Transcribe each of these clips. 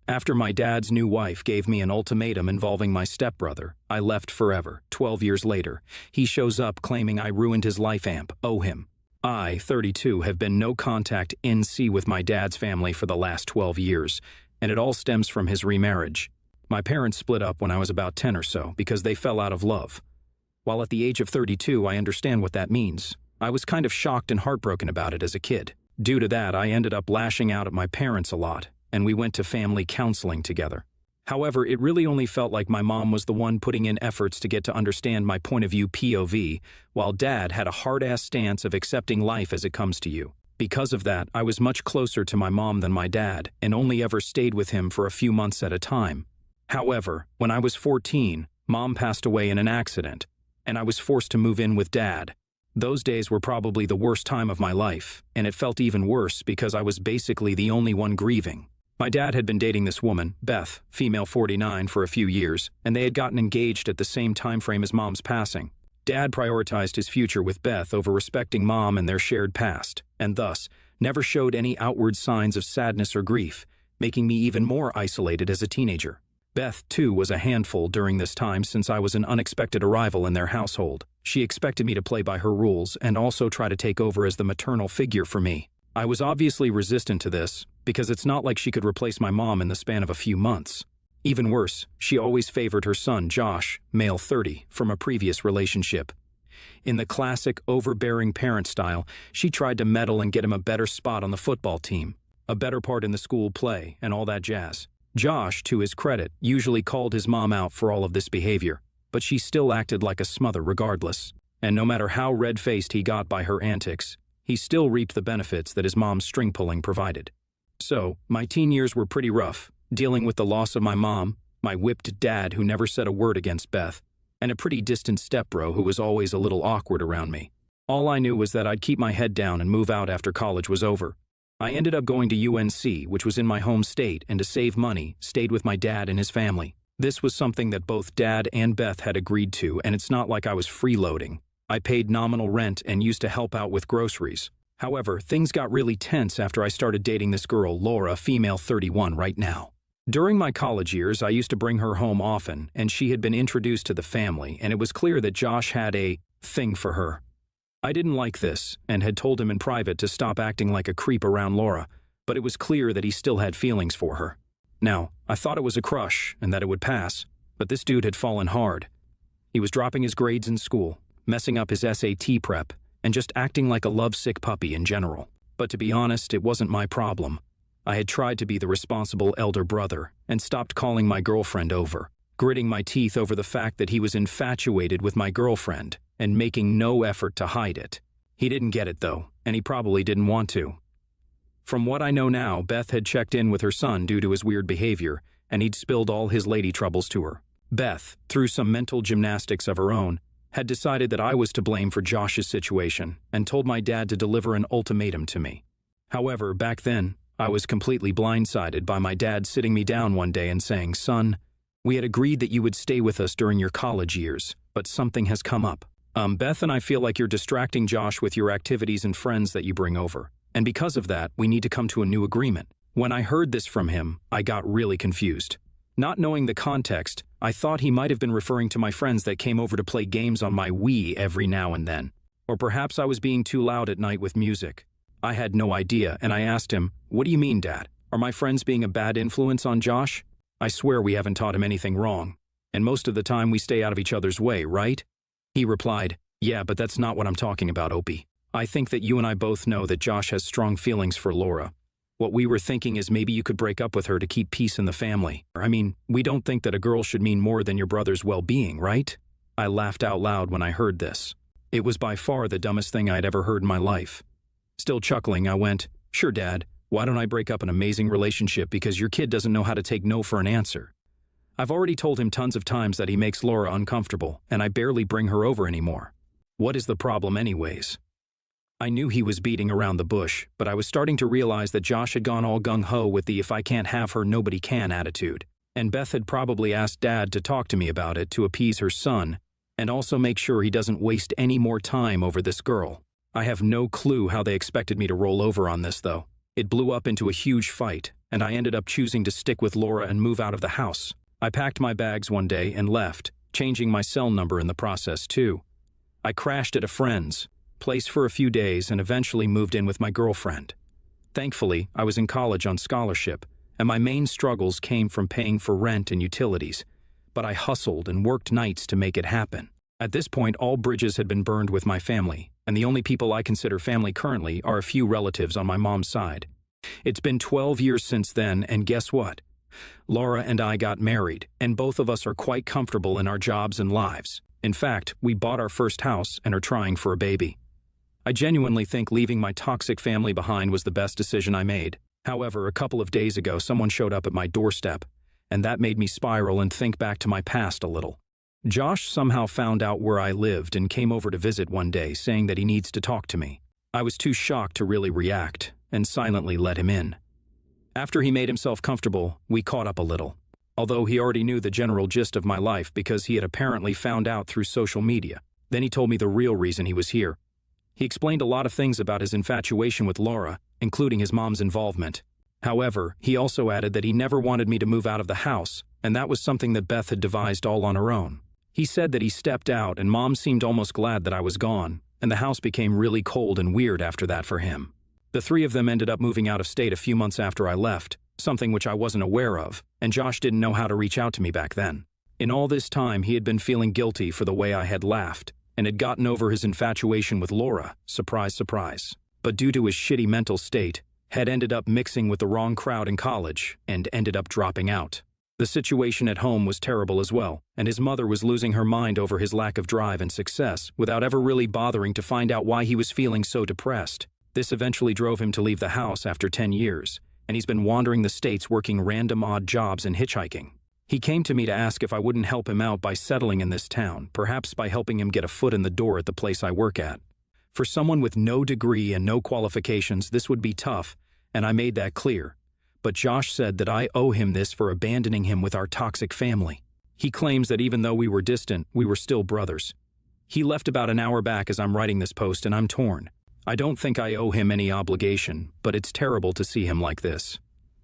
After my dad's new wife gave me an ultimatum involving my stepbrother, I left forever. 12 years later, he shows up claiming I ruined his life. Owe him. I, 32, have been no contact NC with my dad's family for the last 12 years, and it all stems from his remarriage. My parents split up when I was about 10 or so because they fell out of love. While at the age of 32, I understand what that means. I was kind of shocked and heartbroken about it as a kid. Due to that, I ended up lashing out at my parents a lot, and we went to family counseling together. However, it really only felt like my mom was the one putting in efforts to get to understand my point of view POV, while dad had a hard-ass stance of accepting life as it comes to you. Because of that, I was much closer to my mom than my dad, and only ever stayed with him for a few months at a time. However, when I was 14, mom passed away in an accident, and I was forced to move in with dad. Those days were probably the worst time of my life, and it felt even worse because I was basically the only one grieving. My dad had been dating this woman, Beth, female 49, for a few years, and they had gotten engaged at the same time frame as mom's passing. Dad prioritized his future with Beth over respecting mom and their shared past, and thus never showed any outward signs of sadness or grief, making me even more isolated as a teenager. Beth, too, was a handful during this time since I was an unexpected arrival in their household. She expected me to play by her rules and also try to take over as the maternal figure for me. I was obviously resistant to this, because it's not like she could replace my mom in the span of a few months. Even worse, she always favored her son, Josh, male 30, from a previous relationship. In the classic overbearing parent style, she tried to meddle and get him a better spot on the football team, a better part in the school play, and all that jazz. Josh, to his credit, usually called his mom out for all of this behavior, but she still acted like a smother regardless. And no matter how red-faced he got by her antics, he still reaped the benefits that his mom's string-pulling provided. So, my teen years were pretty rough, dealing with the loss of my mom, my whipped dad who never said a word against Beth, and a pretty distant stepbro who was always a little awkward around me. All I knew was that I'd keep my head down and move out after college was over. I ended up going to UNC, which was in my home state, and to save money, stayed with my dad and his family. This was something that both Dad and Beth had agreed to, and it's not like I was freeloading. I paid nominal rent and used to help out with groceries. However, things got really tense after I started dating this girl, Laura, female 31 right now. During my college years, I used to bring her home often, and she had been introduced to the family, and it was clear that Josh had a thing for her. I didn't like this, and had told him in private to stop acting like a creep around Laura, but it was clear that he still had feelings for her. Now, I thought it was a crush, and that it would pass, but this dude had fallen hard. He was dropping his grades in school, messing up his SAT prep, and just acting like a lovesick puppy in general. But to be honest, it wasn't my problem. I had tried to be the responsible elder brother, and stopped calling my girlfriend over, gritting my teeth over the fact that he was infatuated with my girlfriend, and making no effort to hide it. He didn't get it though, and he probably didn't want to. From what I know now, Beth had checked in with her son due to his weird behavior, and he'd spilled all his lady troubles to her. Beth, through some mental gymnastics of her own, had decided that I was to blame for Josh's situation, and told my dad to deliver an ultimatum to me. However, back then, I was completely blindsided by my dad sitting me down one day and saying, "Son, we had agreed that you would stay with us during your college years, but something has come up. Beth and I feel like you're distracting Josh with your activities and friends that you bring over, and because of that, we need to come to a new agreement." When I heard this from him, I got really confused. Not knowing the context, I thought he might have been referring to my friends that came over to play games on my Wii every now and then. Or perhaps I was being too loud at night with music. I had no idea, and I asked him, "What do you mean, Dad? Are my friends being a bad influence on Josh? I swear we haven't taught him anything wrong. And most of the time we stay out of each other's way, right?" He replied, "Yeah, but that's not what I'm talking about, Opie. I think that you and I both know that Josh has strong feelings for Laura. What we were thinking is maybe you could break up with her to keep peace in the family. I mean, we don't think that a girl should mean more than your brother's well-being, right?" I laughed out loud when I heard this. It was by far the dumbest thing I'd ever heard in my life. Still chuckling, I went, "Sure, Dad, why don't I break up an amazing relationship because your kid doesn't know how to take no for an answer? I've already told him tons of times that he makes Laura uncomfortable, and I barely bring her over anymore. What is the problem anyways?" I knew he was beating around the bush, but I was starting to realize that Josh had gone all gung-ho with the "if I can't have her, nobody can" attitude, and Beth had probably asked Dad to talk to me about it to appease her son, and also make sure he doesn't waste any more time over this girl. I have no clue how they expected me to roll over on this, though. It blew up into a huge fight, and I ended up choosing to stick with Laura and move out of the house. I packed my bags one day and left, changing my cell number in the process too. I crashed at a friend's place for a few days and eventually moved in with my girlfriend. Thankfully, I was in college on scholarship, and my main struggles came from paying for rent and utilities, but I hustled and worked nights to make it happen. At this point, all bridges had been burned with my family, and the only people I consider family currently are a few relatives on my mom's side. It's been 12 years since then, and guess what? Laura and I got married, and both of us are quite comfortable in our jobs and lives. In fact, we bought our first house and are trying for a baby. I genuinely think leaving my toxic family behind was the best decision I made. However, a couple of days ago, someone showed up at my doorstep, and that made me spiral and think back to my past a little. Josh somehow found out where I lived and came over to visit one day, saying that he needs to talk to me. I was too shocked to really react, and silently let him in. After he made himself comfortable, we caught up a little, although he already knew the general gist of my life because he had apparently found out through social media. Then he told me the real reason he was here. He explained a lot of things about his infatuation with Laura, including his mom's involvement. However, he also added that he never wanted me to move out of the house, and that was something that Beth had devised all on her own. He said that he stepped out and Mom seemed almost glad that I was gone, and the house became really cold and weird after that for him. The three of them ended up moving out of state a few months after I left, something which I wasn't aware of, and Josh didn't know how to reach out to me back then. In all this time, he had been feeling guilty for the way I had laughed, and had gotten over his infatuation with Laura, surprise, surprise. But due to his shitty mental state, had ended up mixing with the wrong crowd in college, and ended up dropping out. The situation at home was terrible as well, and his mother was losing her mind over his lack of drive and success without ever really bothering to find out why he was feeling so depressed. This eventually drove him to leave the house after 10 years, and he's been wandering the states working random odd jobs and hitchhiking. He came to me to ask if I wouldn't help him out by settling in this town, perhaps by helping him get a foot in the door at the place I work at. For someone with no degree and no qualifications, this would be tough, and I made that clear. But Josh said that I owe him this for abandoning him with our toxic family. He claims that even though we were distant, we were still brothers. He left about an hour back as I'm writing this post, and I'm torn. I don't think I owe him any obligation, but it's terrible to see him like this.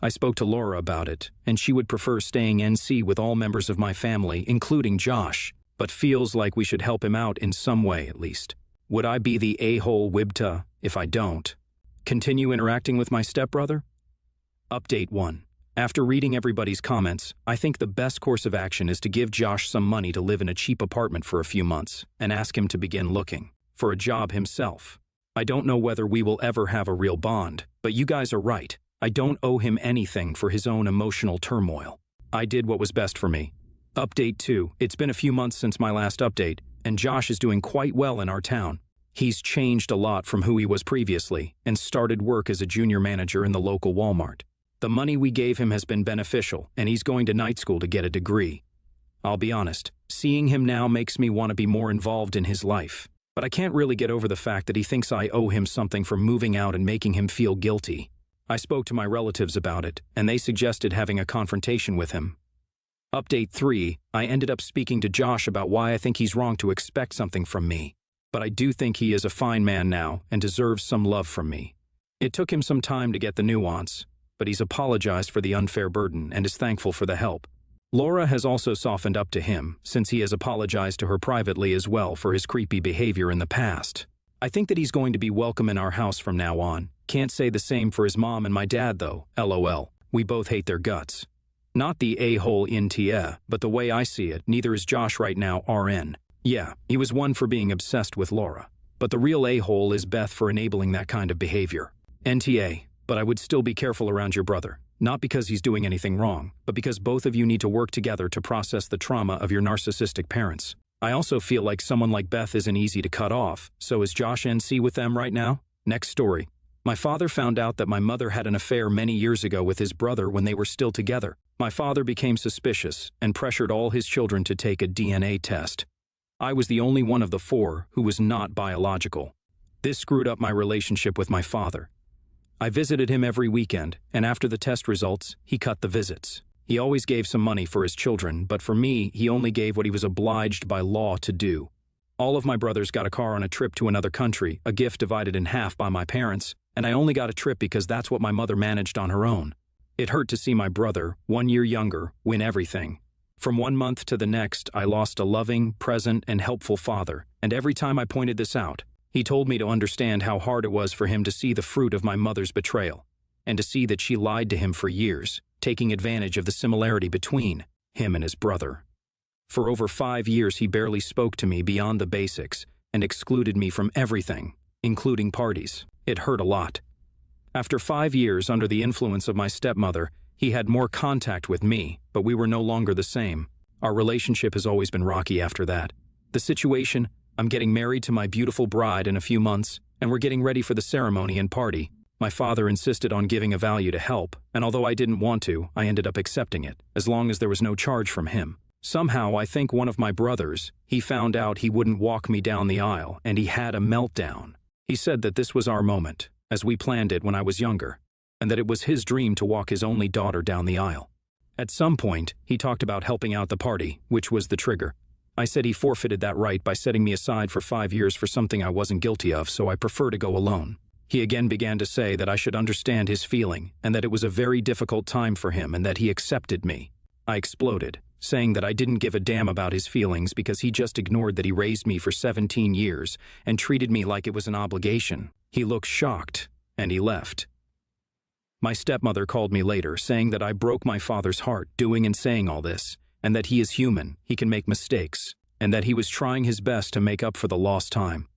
I spoke to Laura about it, and she would prefer staying NC with all members of my family, including Josh, but feels like we should help him out in some way at least. Would I be the a-hole Wibta if I don't? Continue interacting with my stepbrother? Update 1. After reading everybody's comments, I think the best course of action is to give Josh some money to live in a cheap apartment for a few months and ask him to begin looking for a job himself. I don't know whether we will ever have a real bond, but you guys are right. I don't owe him anything for his own emotional turmoil. I did what was best for me. Update 2. It's been a few months since my last update, and Josh is doing quite well in our town. He's changed a lot from who he was previously and started work as a junior manager in the local Walmart. The money we gave him has been beneficial, and he's going to night school to get a degree. I'll be honest, seeing him now makes me want to be more involved in his life. But I can't really get over the fact that he thinks I owe him something for moving out and making him feel guilty. I spoke to my relatives about it, and they suggested having a confrontation with him. Update 3. I ended up speaking to Josh about why I think he's wrong to expect something from me. But I do think he is a fine man now and deserves some love from me. It took him some time to get the nuance, but he's apologized for the unfair burden and is thankful for the help. Laura has also softened up to him, since he has apologized to her privately as well for his creepy behavior in the past. I think that he's going to be welcome in our house from now on. Can't say the same for his mom and my dad though, lol. We both hate their guts. Not the a-hole Intia, but the way I see it, neither is Josh right now, RN. Yeah, he was one for being obsessed with Laura. But the real a-hole is Beth for enabling that kind of behavior. NTA. But I would still be careful around your brother, not because he's doing anything wrong, but because both of you need to work together to process the trauma of your narcissistic parents. I also feel like someone like Beth isn't easy to cut off, so is Josh NC with them right now? Next story. My father found out that my mother had an affair many years ago with his brother when they were still together. My father became suspicious and pressured all his children to take a DNA test. I was the only one of the 4 who was not biological. This screwed up my relationship with my father. I visited him every weekend, and after the test results, he cut the visits. He always gave some money for his children, but for me, he only gave what he was obliged by law to do. All of my brothers got a car on a trip to another country, a gift divided in half by my parents, and I only got a trip because that's what my mother managed on her own. It hurt to see my brother, 1 year younger, win everything. From 1 month to the next, I lost a loving, present, and helpful father, and every time I pointed this out, he told me to understand how hard it was for him to see the fruit of my mother's betrayal, and to see that she lied to him for years, taking advantage of the similarity between him and his brother. For over 5 years, he barely spoke to me beyond the basics and excluded me from everything, including parties. It hurt a lot. After 5 years under the influence of my stepmother, he had more contact with me, but we were no longer the same. Our relationship has always been rocky after that. The situation, I'm getting married to my beautiful bride in a few months, and we're getting ready for the ceremony and party. My father insisted on giving a value to help, and although I didn't want to, I ended up accepting it, as long as there was no charge from him. Somehow, I think one of my brothers, he found out he wouldn't walk me down the aisle, and he had a meltdown. He said that this was our moment, as we planned it when I was younger, and that it was his dream to walk his only daughter down the aisle. At some point, he talked about helping out the party, which was the trigger. I said he forfeited that right by setting me aside for 5 years for something I wasn't guilty of, so I prefer to go alone. He again began to say that I should understand his feeling, and that it was a very difficult time for him, and that he accepted me. I exploded, saying that I didn't give a damn about his feelings because he just ignored that he raised me for 17 years and treated me like it was an obligation. He looked shocked, and he left. My stepmother called me later, saying that I broke my father's heart doing and saying all this, and that he is human, he can make mistakes, and that he was trying his best to make up for the lost time.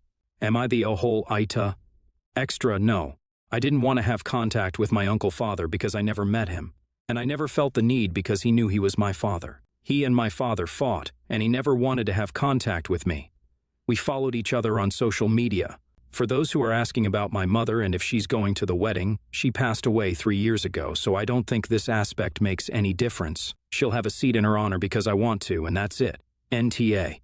Am I the whole Ita? Extra, no. I didn't want to have contact with my uncle father because I never met him, and I never felt the need because he knew he was my father. He and my father fought, and he never wanted to have contact with me. We followed each other on social media. For those who are asking about my mother and if she's going to the wedding, she passed away 3 years ago, so I don't think this aspect makes any difference. She'll have a seat in her honor because I want to, and that's it. NTA.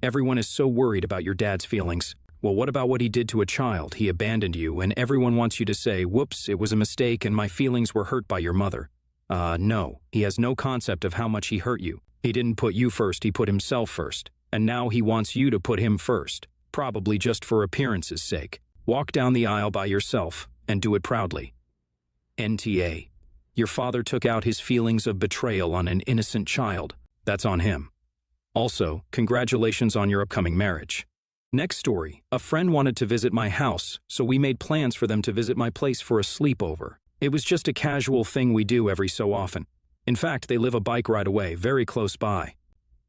Everyone is so worried about your dad's feelings. Well, what about what he did to a child? He abandoned you, and everyone wants you to say, whoops, it was a mistake and my feelings were hurt by your mother. No. He has no concept of how much he hurt you. He didn't put you first, he put himself first. And now he wants you to put him first. Probably just for appearance's sake. Walk down the aisle by yourself, and do it proudly. NTA. Your father took out his feelings of betrayal on an innocent child. That's on him. Also, congratulations on your upcoming marriage. Next story. A friend wanted to visit my house, so we made plans for them to visit my place for a sleepover. It was just a casual thing we do every so often. In fact, they live a bike ride away, very close by.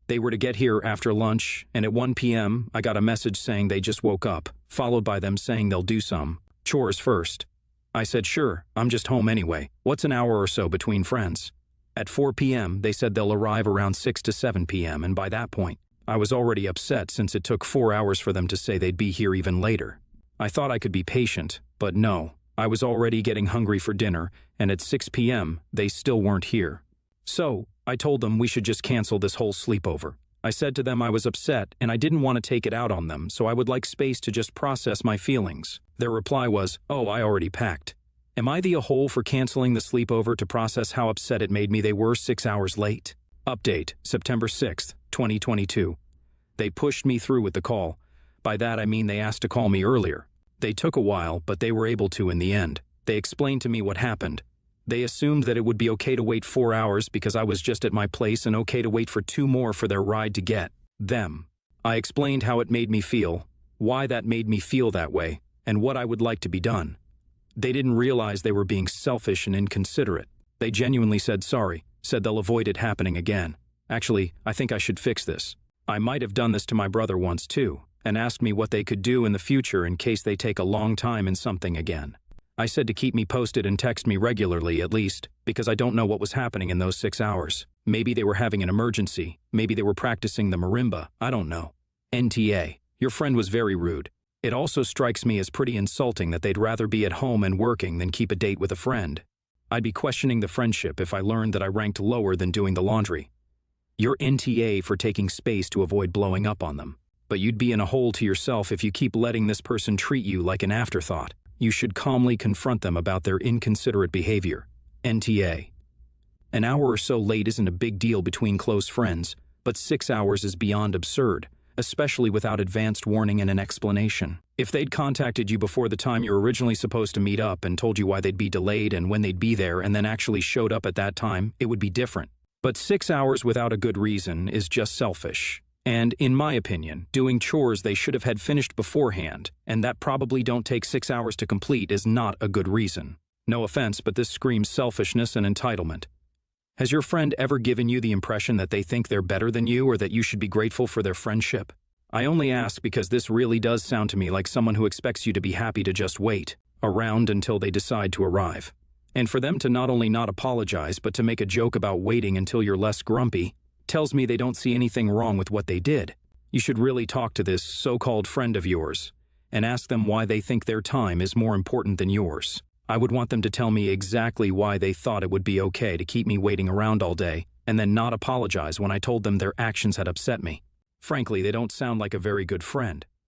They were to get here after lunch, and at 1 p.m., I got a message saying they just woke up, followed by them saying they'll do some chores first. I said, sure, I'm just home anyway. What's an hour or so between friends? At 4 p.m., they said they'll arrive around 6 to 7 p.m., and by that point, I was already upset since it took 4 hours for them to say they'd be here even later. I thought I could be patient, but no. I was already getting hungry for dinner, and at 6 p.m., they still weren't here. So, I told them we should just cancel this whole sleepover. I said to them I was upset and I didn't want to take it out on them, so I would like space to just process my feelings. Their reply was, oh, I already packed. Am I the a-hole for canceling the sleepover to process how upset it made me they were 6 hours late? Update, September 6th, 2022. They pushed me through with the call. By that I mean they asked to call me earlier. They took a while, but they were able to in the end. They explained to me what happened. They assumed that it would be okay to wait 4 hours because I was just at my place and okay to wait for 2 more for their ride to get them. I explained how it made me feel, why that made me feel that way, and what I would like to be done. They didn't realize they were being selfish and inconsiderate. They genuinely said sorry, said they'll avoid it happening again. Actually, I think I should fix this. I might have done this to my brother once too, and asked me what they could do in the future in case they take a long time in something again. I said to keep me posted and text me regularly at least, because I don't know what was happening in those 6 hours. Maybe they were having an emergency. Maybe they were practicing the marimba. I don't know. NTA. Your friend was very rude. It also strikes me as pretty insulting that they'd rather be at home and working than keep a date with a friend. I'd be questioning the friendship if I learned that I ranked lower than doing the laundry. You're NTA for taking space to avoid blowing up on them. But you'd be in a hole to yourself if you keep letting this person treat you like an afterthought. You should calmly confront them about their inconsiderate behavior. NTA. An hour or so late isn't a big deal between close friends, but 6 hours is beyond absurd. especially without advanced warning and an explanation. If they'd contacted you before the time you're originally supposed to meet up and told you why they'd be delayed and when they'd be there and then actually showed up at that time, it would be different. But 6 hours without a good reason is just selfish. And, in my opinion, doing chores they should have had finished beforehand, and that probably don't take 6 hours to complete, is not a good reason. No offense, but this screams selfishness and entitlement. Has your friend ever given you the impression that they think they're better than you or that you should be grateful for their friendship? I only ask because this really does sound to me like someone who expects you to be happy to just wait around until they decide to arrive. And for them to not only not apologize, but to make a joke about waiting until you're less grumpy, tells me they don't see anything wrong with what they did. You should really talk to this so-called friend of yours and ask them why they think their time is more important than yours. I would want them to tell me exactly why they thought it would be okay to keep me waiting around all day and then not apologize when I told them their actions had upset me. Frankly, they don't sound like a very good friend.